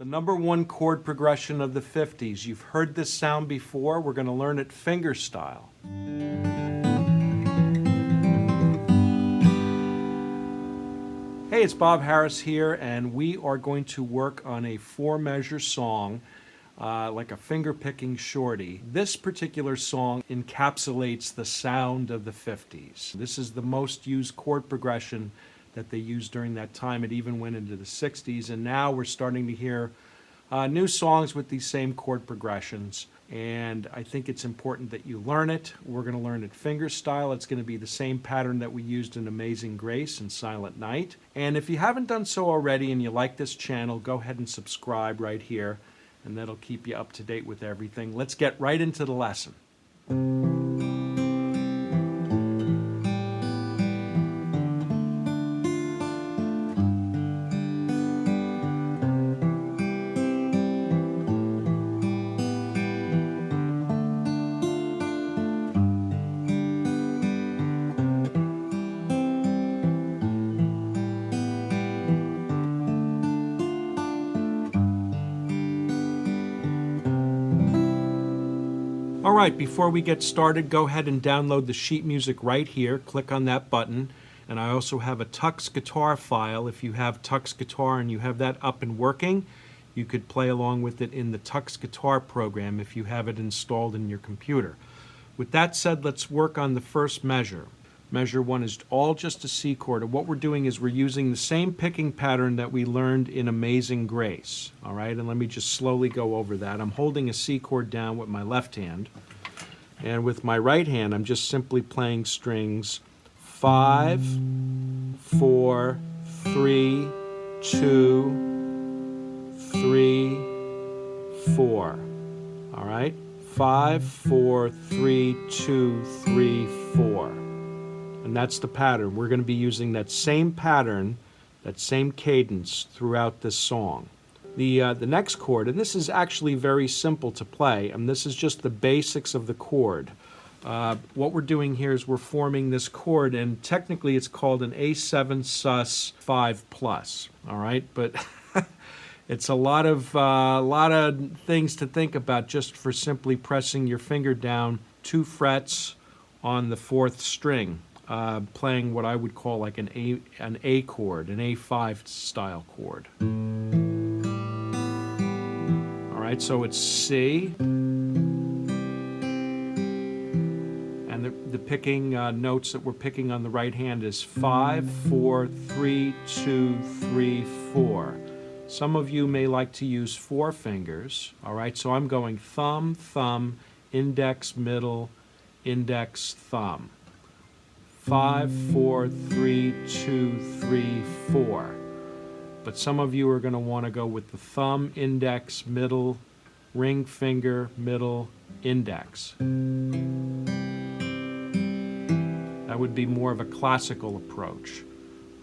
The number one chord progression of the 50s. You've heard this sound before. We're going to learn it fingerstyle. Hey, it's Bob Harris here, and we are going to work on a 4-measure song, like a finger-picking shorty. This particular song encapsulates the sound of the 50s. This is the most used chord progression that they used during that time. It even went into the 60s, and now we're starting to hear new songs with these same chord progressions. And I think it's important that you learn it. We're going to learn it fingerstyle. It's going to be the same pattern that we used in Amazing Grace and Silent Night. And if you haven't done so already and you like this channel, go ahead and subscribe right here, and that'll keep you up to date with everything. Let's get right into the lesson. All right, before we get started, go ahead and download the sheet music right here. Click on that button. And I also have a Tux guitar file. If you have Tux guitar and you have that up and working, you could play along with it in the Tux guitar program if you have it installed in your computer. With that said, let's work on the first measure. Measure 1 is all just a C chord. And what we're doing is we're using the same picking pattern that we learned in Amazing Grace. All right, and let me just slowly go over that. I'm holding a C chord down with my left hand. And with my right hand, I'm just simply playing strings 5, 4, 3, 2, 3, 4. All right? 5, 4, 3, 2, 3, 4. And that's the pattern. We're going to be using that same pattern, that same cadence throughout this song. The next chord, and this is actually very simple to play, and this is just the basics of the chord. What we're doing here is we're forming this chord, and technically it's called an A7 sus 5+. All right, but it's a lot of things to think about just for simply pressing your finger down 2 frets on the 4th string. Playing what I would call like an A chord, an A5 style chord. All right, so it's C, and the picking notes that we're picking on the right hand is 5, 4, 3, 2, 3, 4. Some of you may like to use 4 fingers. All right, so I'm going thumb, thumb, index, middle, index, thumb. 5, 4, 3, 2, 3, 4. But some of you are going to want to go with the thumb, index, middle, ring finger, middle, index. That would be more of a classical approach.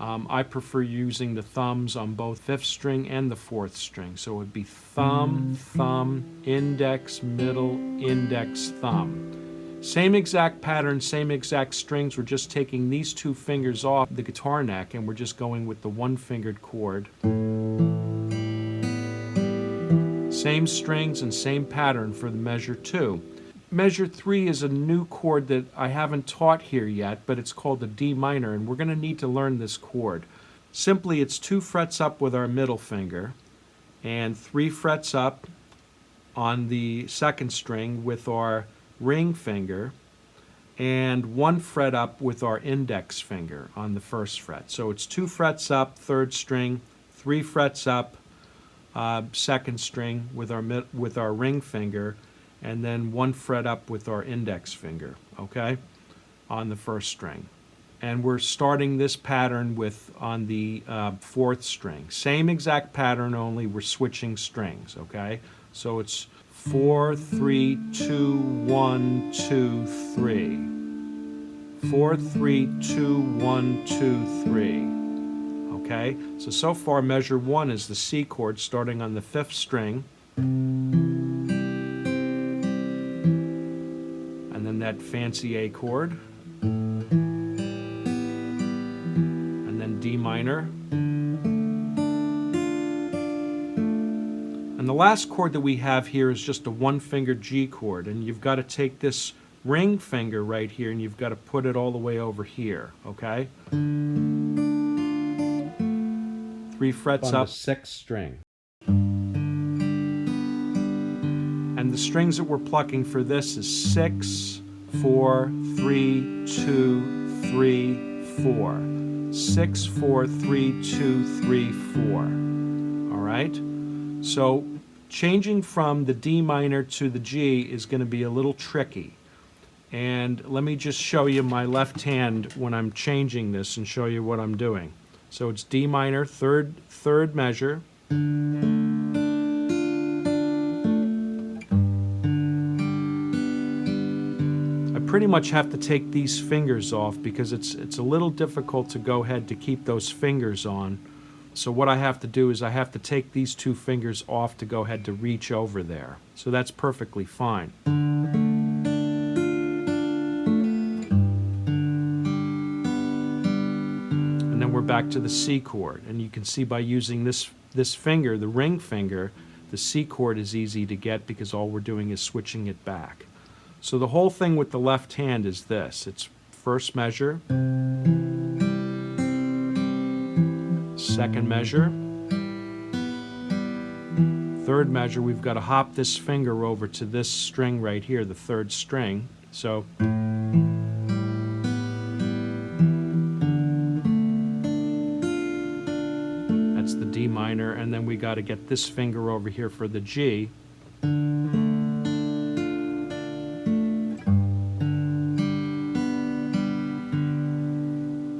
I prefer using the thumbs on both 5th string and the 4th string. So it would be thumb, thumb, index, middle, index, thumb. Same exact pattern, same exact strings. We're just taking these 2 fingers off the guitar neck and we're just going with the 1-fingered chord. Same strings and same pattern for the measure 2. Measure 3 is a new chord that I haven't taught here yet, but it's called a D minor, and we're going to need to learn this chord. Simply, it's 2 frets up with our middle finger and 3 frets up on the 2nd string with our ring finger, and 1 fret up with our index finger on the 1st fret. So it's 2 frets up, 3rd string, 3 frets up, 2nd string with our ring finger, and then 1 fret up with our index finger, okay, on the 1st string. And we're starting this pattern on the 4th string. Same exact pattern, only we're switching strings, okay? So it's 4, 3, 2, 1, 2, 3. 4, 3, 2, 1, 2, 3. Okay? So far measure 1 is the C chord starting on the 5th string. And then that fancy A chord. And then D minor. And the last chord that we have here is just a one-fingered G chord, and you've got to take this ring finger right here and you've got to put it all the way over here, okay? 3 frets on up. the 6th string. And the strings that we're plucking for this is 6, 4, 3, 2, 3, 4. 6, 4, 3, 2, 3, 4. All right? So changing from the D minor to the G is going to be a little tricky. And let me just show you my left hand when I'm changing this and show you what I'm doing. So it's D minor, third measure. I pretty much have to take these fingers off because it's a little difficult to go ahead to keep those fingers on. So what I have to do is I have to take these 2 fingers off to go ahead to reach over there. So that's perfectly fine. And then we're back to the C chord. And you can see by using this finger, the ring finger, the C chord is easy to get because all we're doing is switching it back. So the whole thing with the left hand is this. It's first measure, second measure, third measure. We've got to hop this finger over to this string right here, the 3rd string. So that's the D minor, and then we got to get this finger over here for the G.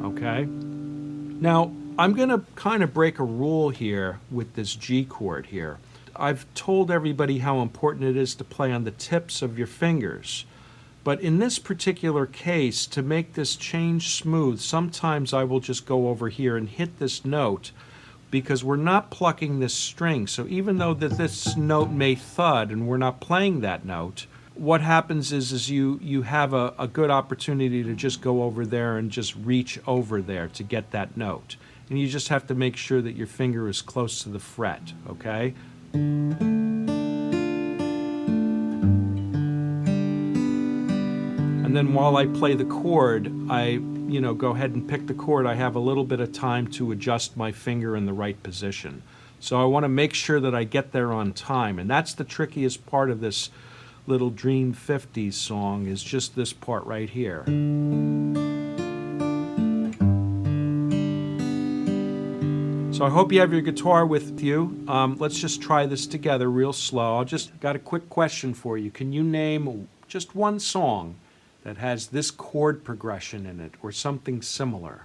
Okay. Now, I'm going to kind of break a rule here with this G chord here. I've told everybody how important it is to play on the tips of your fingers. But in this particular case, to make this change smooth, sometimes I will just go over here and hit this note because we're not plucking this string. So even though that this note may thud and we're not playing that note, what happens is you have a good opportunity to just go over there and just reach over there to get that note. And you just have to make sure that your finger is close to the fret, okay? And then while I play the chord, I go ahead and pick the chord. I have a little bit of time to adjust my finger in the right position. So I want to make sure that I get there on time. And that's the trickiest part of this little Dream 50's song, is just this part right here. So I hope you have your guitar with you. Let's just try this together real slow. I just got a quick question for you. Can you name just one song that has this chord progression in it or something similar?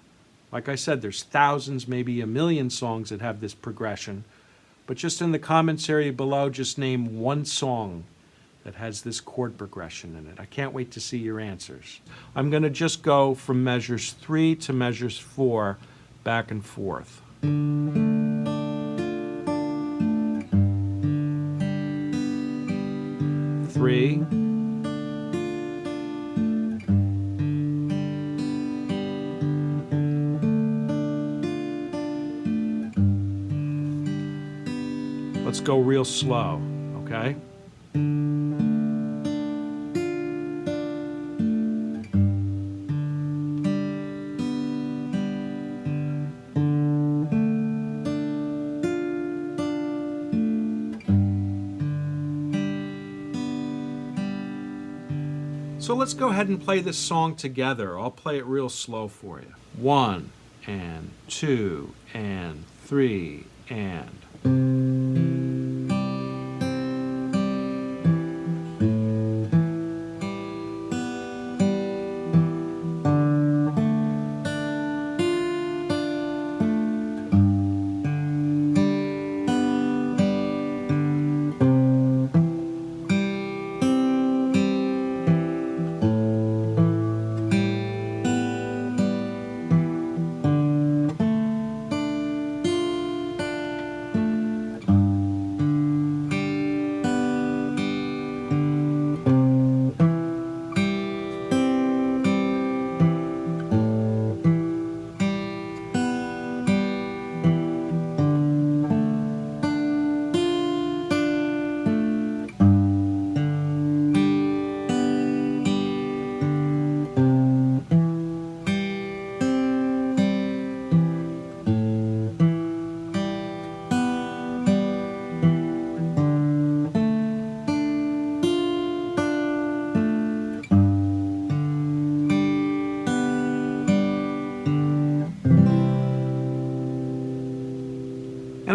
Like I said, there's thousands, maybe a million songs that have this progression. But just in the comments area below, just name one song that has this chord progression in it. I can't wait to see your answers. I'm going to just go from measures 3 to measures 4, back and forth. 3, 4. Let's go real slow, okay? So let's go ahead and play this song together. I'll play it real slow for you. 1 and 2 and 3 and...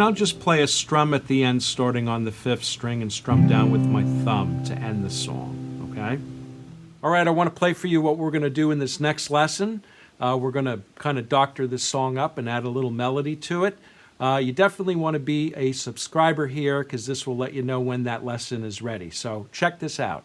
I'll just play a strum at the end starting on the 5th string and strum down with my thumb to end the song, okay? All right, I want to play for you what we're going to do in this next lesson. We're going to kind of doctor this song up and add a little melody to it. You definitely want to be a subscriber here because this will let you know when that lesson is ready. So check this out.